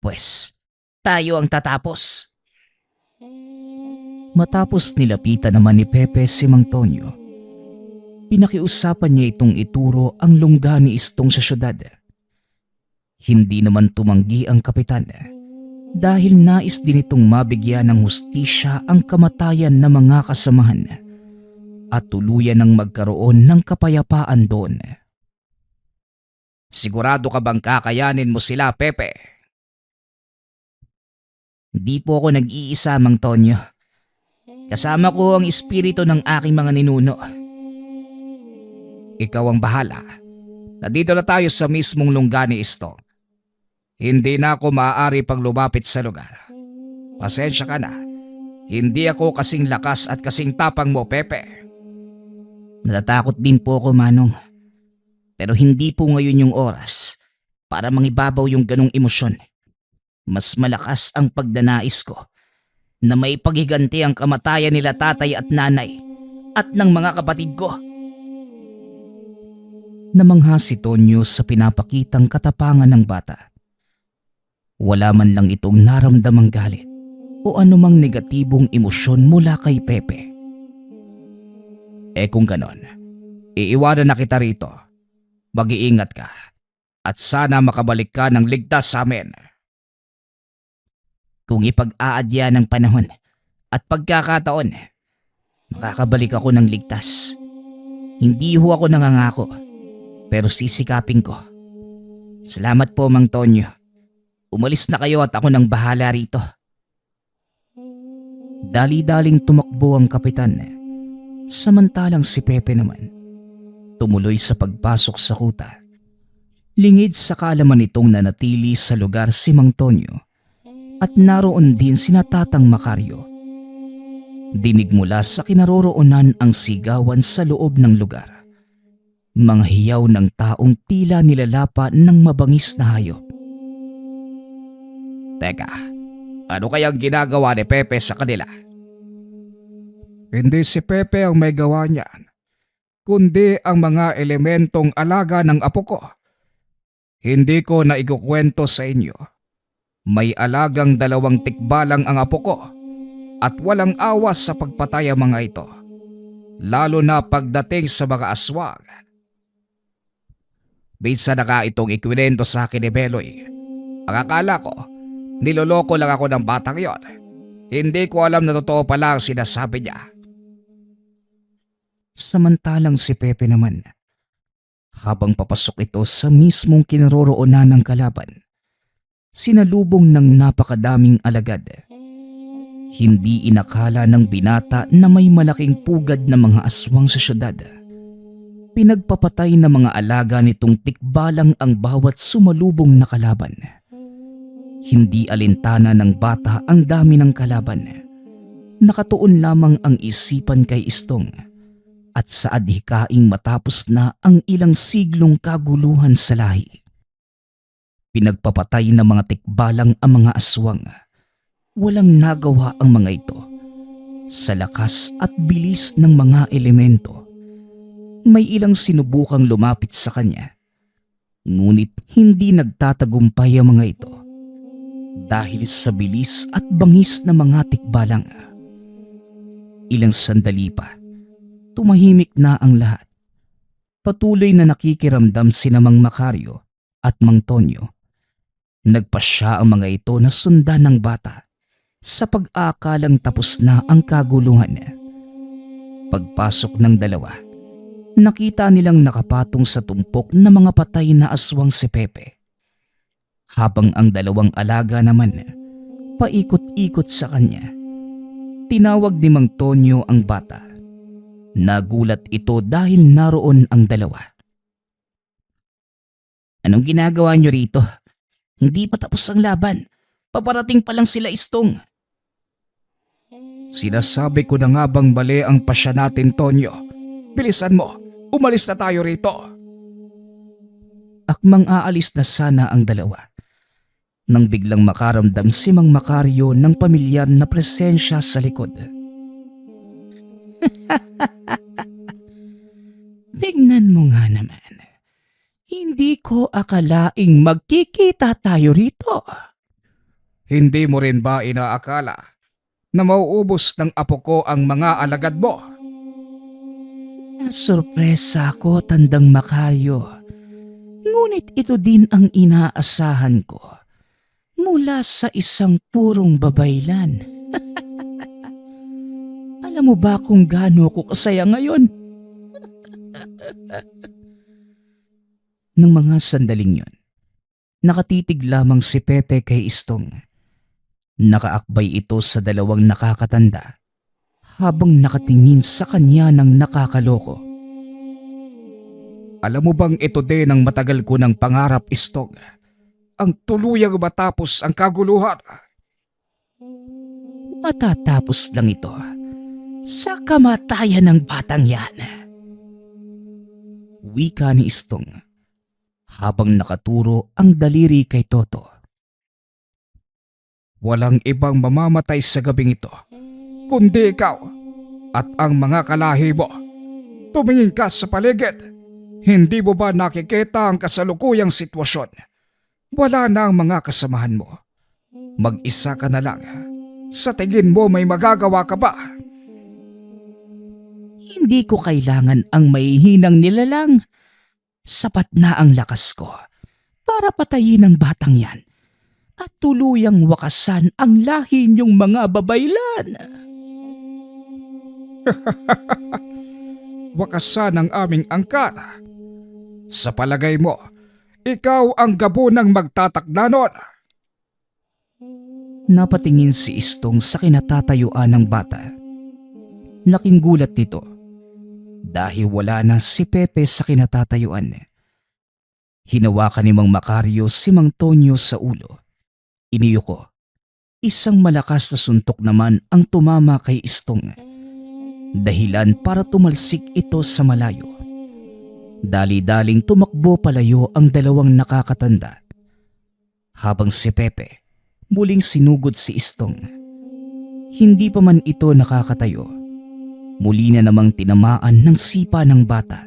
Pwes, tayo ang tatapos. Matapos nilapitan naman ni Pepe si Mang Tonyo, pinakiusapan niya itong ituro ang lungga ni Istong sa syudad. Hindi naman tumanggi ang kapitan dahil nais din itong mabigyan ng hustisya ang kamatayan ng mga kasamahan at tuluyan ng magkaroon ng kapayapaan doon. Sigurado ka bang kakayanin mo sila, Pepe? Di po ako nag-iisa, Mang Tonyo. Kasama ko ang espiritu ng aking mga ninuno. Ikaw ang bahala. Nandito na tayo sa mismong lungga ni Istong. Hindi na ako maaari pang lumapit sa lugar. Pasensya ka na. Hindi ako kasing lakas at kasing tapang mo, Pepe. Natatakot din po ako, Manong. Pero hindi po ngayon yung oras para mangibabaw yung ganong emosyon. Mas malakas ang pagdanais ko na may paghiganti ang kamatayan nila tatay at nanay at ng mga kapatid ko. Namangha si Tonyo sa pinapakitang katapangan ng bata. Wala man lang itong naramdamang galit o anumang negatibong emosyon mula kay Pepe. Kung ganon, iiwanan na kita rito. Mag-iingat ka at sana makabalik ka ng ligtas sa amin. Kung ipag-aadya ng panahon at pagkakataon, makakabalik ako ng ligtas. Hindi ho ako nangangako, pero sisikapin ko. Salamat po, Mang Tonyo. Umalis na kayo at ako nang bahala rito. Dali-daling tumakbo ang kapitan, samantalang si Pepe naman tumuloy sa pagpasok sa kuta. Lingid sa kaalaman nitong nanatili sa lugar si Mang Tonyo at naroon din sina Tatang Macario. Dinig mula sa kinaroroonan ang sigawan sa loob ng lugar. Mga hiyaw ng taong tila nilalapa ng mabangis na hayop. Teka, ano kayang ginagawa ni Pepe sa kanila? Hindi si Pepe ang may gawa niyan, kundi ang mga elementong alaga ng apo ko. Hindi ko na ikukwento sa inyo. May alagang 2 tikbalang ang apo ko at walang awas sa pagpatay ang mga ito, lalo na pagdating sa mga aswang. Minsan na ka itong ikwento sa akin ni Beloy. Ang akala ko, niloloko lang ako ng batang yon. Hindi ko alam na totoo pala ang sinasabi niya. Samantalang si Pepe naman, habang papasok ito sa mismong kinaroroonan ng kalaban, sinalubong ng napakadaming alagad. Hindi inakala ng binata na may malaking pugad na mga aswang sa syudad. Pinagpapatay ng mga alaga nitong tikbalang ang bawat sumalubong na kalaban. Hindi alintana ng bata ang dami ng kalaban. Nakatuon lamang ang isipan kay Istong at sa adhikaing matapos na ang ilang siglong kaguluhan sa lahi. Pinagpapatay ng mga tikbalang ang mga aswang. Walang nagawa ang mga ito. Sa lakas at bilis ng mga elemento, may ilang sinubukang lumapit sa kanya. Ngunit hindi nagtatagumpay ang mga ito dahil sa bilis at bangis ng mga tikbalang. Ilang sandali pa, tumahimik na ang lahat. Patuloy na nakikiramdam sina Mang Macario at Mang Tonyo. Nagpasya ang mga ito na sundan ng bata sa pag-aakalang tapos na ang kaguluhan. Pagpasok ng dalawa, nakita nilang nakapatong sa tumpok na mga patay na aswang si Pepe. Habang ang 2 alaga naman paikot-ikot sa kanya. Tinawag ni Mang Tonyo ang bata. Nagulat ito dahil naroon ang 2. Anong ginagawa niyo rito? Hindi pa tapos ang laban. Paparating pa lang sila, Istong. Sinasabi ko na nga bang mali ang pasya natin, Tonyo. Bilisan mo, umalis na tayo rito. Akmang aalis na sana ang 2 nang biglang makaramdam si Mang Macario ng pamilyar na presensya sa likod. Tingnan mo nga naman. Hindi ko akalaing magkikita tayo rito. Hindi mo rin ba inaakala na mauubos ng apo ko ang mga alagad mo? Nasurpresa ako, Tandang Macario. Ngunit ito din ang inaasahan ko mula sa isang purong babaylan. Alam mo ba kung gaano ko kasaya ngayon? Nang mga sandaling yon, nakatitig lamang si Pepe kay Istong. Nakaakbay ito sa 2 nakakatanda habang nakatingin sa kanya ng nakakaloko. Alam mo bang ito din ang matagal ko ng pangarap, Istong? Ang tuluyang matapos ang kaguluhan. Matatapos lang ito sa kamatayan ng batang yan. Wika ni Istong habang nakaturo ang daliri kay Toto. Walang ibang mamamatay sa gabing ito, kundi ikaw at ang mga kalahi mo. Tumingin ka sa paligid. Hindi mo ba nakikita ang kasalukuyang sitwasyon? Wala na ang mga kasamahan mo. Mag-isa ka na lang. Sa tingin mo may magagawa ka ba? Hindi ko kailangan ang mahihinang nilalang. Sapat na ang lakas ko para patayin ang batang yan at tuluyang wakasan ang lahi niyong mga babaylan. Wakasan ang aming angkan. Sa palagay mo, ikaw ang gabunang magtatakda nun. Napatingin si Istong sa kinatatayuan ng bata. Laking gulat nito dahil wala na si Pepe sa kinatatayuan. Hinawakan ni Mang Macario si Mang Tonyo sa ulo. Iniyuko. Isang malakas na suntok naman ang tumama kay Istong. Dahilan para tumalsik ito sa malayo. Dali-daling tumakbo palayo ang dalawang nakakatanda. Habang si Pepe muling sinugod si Istong. Hindi pa man ito nakakatayo. Muli na namang tinamaan ng sipa ng bata.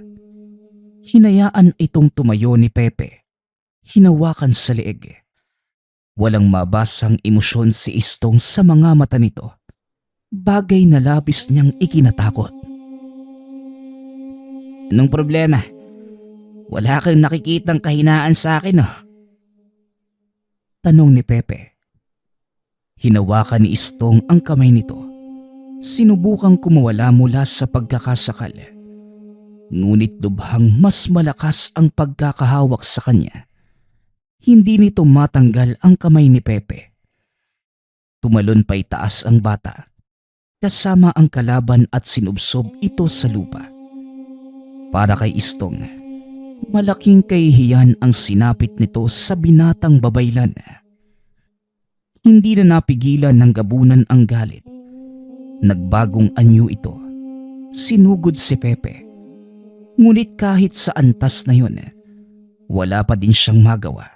Hinayaan itong tumayo ni Pepe. Hinawakan sa leeg. Walang mabasang emosyon si Istong sa mga mata nito. Bagay na labis niyang ikinatakot. Anong problema? Wala kang nakikitang kahinaan sa akin, oh? Tanong ni Pepe. Hinawakan ni Istong ang kamay nito. Sinubukang kumawala mula sa pagkakasakal. Ngunit lubhang mas malakas ang pagkakahawak sa kanya. Hindi nito matanggal ang kamay ni Pepe. Tumalon pa itaas ang bata. Kasama ang kalaban at sinubsob ito sa lupa. Para kay Istong, malaking kahihiyan ang sinapit nito sa binatang babaylan. Hindi na napigilan ng gabunan ang galit. Nagbagong anyo ito. Sinugod si Pepe. Ngunit kahit sa antas na yun, wala pa din siyang magawa.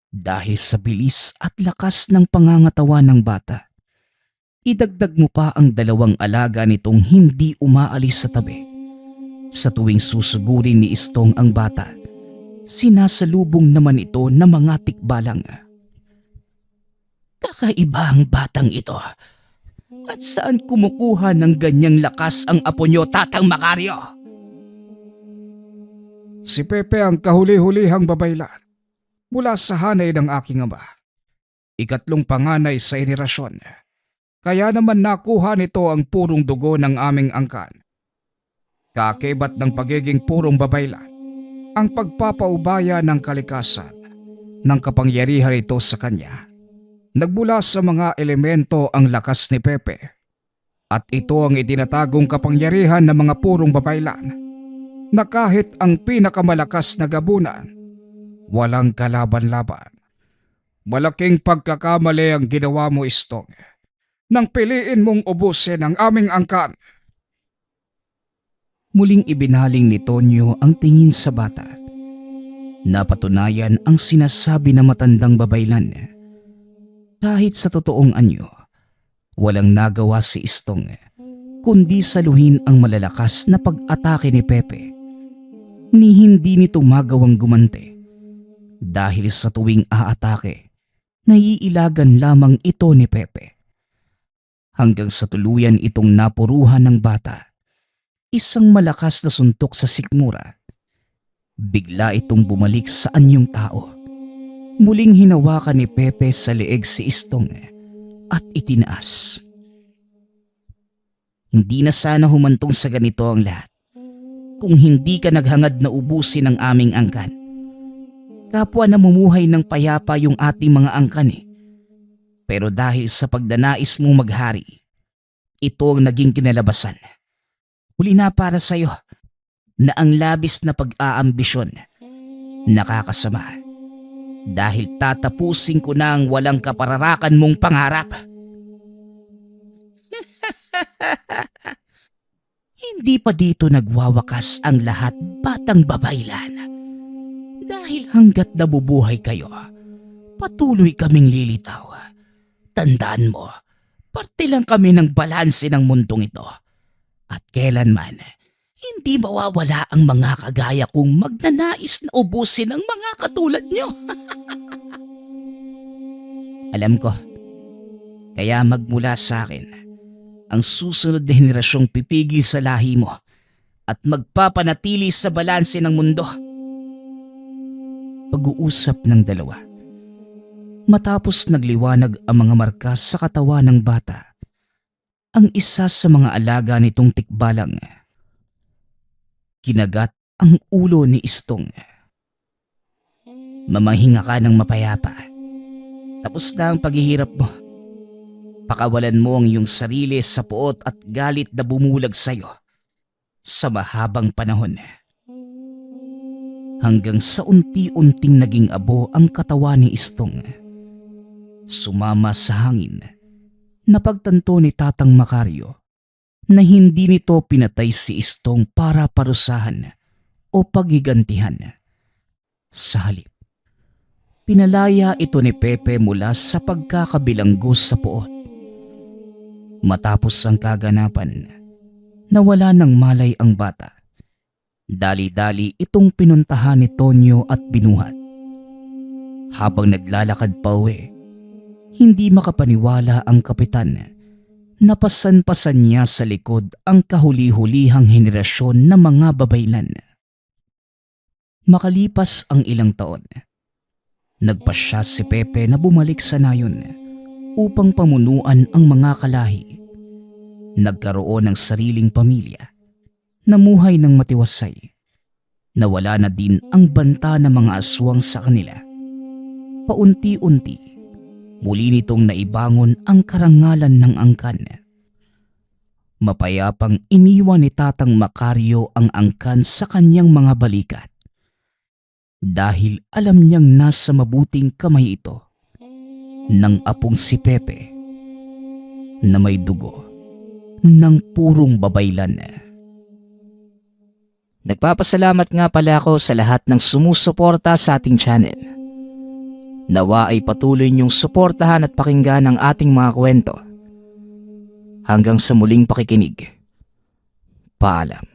Dahil sa bilis at lakas ng pangangatawa ng bata. Idagdag mo pa ang dalawang alaga nitong hindi umaalis sa tabi. Sa tuwing susugurin ni Istong ang bata, sinasalubong naman ito ng mga tikbalang. Kakaiba ang batang ito. At saan kumukuha ng ganyang lakas ang apo nyo, Tatang Macario? Si Pepe ang kahuli-hulihang babaylan mula sa hanay ng aking ama. Ikatlong panganay sa henerasyon. Kaya naman nakuha nito ang purong dugo ng aming angkan. Kakibat ng pagiging purong babaylan, ang pagpapaubaya ng kalikasan ng kapangyarihan ito sa kanya. Nagmula sa mga elemento ang lakas ni Pepe. At ito ang itinatagong kapangyarihan ng mga purong babaylan na kahit ang pinakamalakas na gabunan, walang kalaban-laban. Malaking pagkakamali ang ginawa mo, Istong, nang piliin mong ubusin ang aming angkan. Muling ibinaling ni Tonyo ang tingin sa bata. Napatunayan ang sinasabi na matandang babaylan. Kahit sa totoong anyo, walang nagawa si Istong kundi saluhin ang malalakas na pag-atake ni Pepe. Ni hindi nito magawang gumante dahil sa tuwing aatake, naiilagan lamang ito ni Pepe. Hanggang sa tuluyan itong napuruhan ng bata. Isang malakas na suntok sa sikmura. Bigla itong bumalik sa anyong tao. Muling hinawakan ni Pepe sa leeg si Istong at itinaas. Hindi na sana humantong sa ganito ang lahat kung hindi ka naghangad na ubusin ang aming angkan. Kapwa namumuhay ng payapa yung ating mga angkan eh. Pero dahil sa pagdanais mong maghari, ito ang naging kinalabasan. Huli na para sa'yo na ang labis na pag-aambisyon nakakasama dahil tatapusin ko na ang walang kapararakan mong pangarap. Hindi pa dito nagwawakas ang lahat, batang babaylan. Dahil hanggat nabubuhay kayo, patuloy kaming lilitaw. Tandaan mo, parte lang kami ng balanse ng mundong ito. At kailanman, hindi hindi mawawala ang mga kagaya kong magnanais na ubusin ang mga katulad nyo. Alam ko, kaya magmula sa akin, ang susunod na henerasyong pipigil sa lahi mo at magpapanatili sa balanse ng mundo. Pag-uusap ng dalawa. Matapos nagliwanag ang mga marka sa katawan ng bata, ang isa sa mga alaga nitong tikbalang kinagat ang ulo ni Istong. Mamahinga ka ng mapayapa. Tapos na ang paghihirap mo. Pakawalan mo ang iyong sarili sa puot at galit na bumulag sa'yo sa mahabang panahon. Hanggang sa unti-unting naging abo ang katawan ni Istong. Sumama sa hangin. Napagtanto ni Tatang Macario na hindi nito pinatay si Istong para parusahan o paghigantihan. Sa halip, pinalaya ito ni Pepe mula sa pagkakabilanggo sa puot. Matapos ang kaganapan, nawala ng malay ang bata. Dali-dali itong pinuntahan ni Tonyo at binuhat. Habang naglalakad pa uwi, hindi makapaniwala ang kapitan. Napasan-pasan niya sa likod ang kahuli-hulihang henerasyon ng mga babaylan. Makalipas ang ilang taon, nagpasya si Pepe na bumalik sa nayon upang pamunuan ang mga kalahi. Nagkaroon ng sariling pamilya, namuhay ng matiwasay. Nawala na din ang banta ng mga aswang sa kanila. Paunti-unti, muli nitong naibangon ang karangalan ng angkan. Mapayapang iniwan ni Tatang Macario ang angkan sa kanyang mga balikat. Dahil alam niyang nasa mabuting kamay ito ng apong si Pepe na may dugo ng purong babaylan. Nagpapasalamat nga pala ako sa lahat ng sumusuporta sa ating channel. Nawa ay patuloy niyong suportahan at pakinggan ang ating mga kwento. Hanggang sa muling pakikinig. Paalam.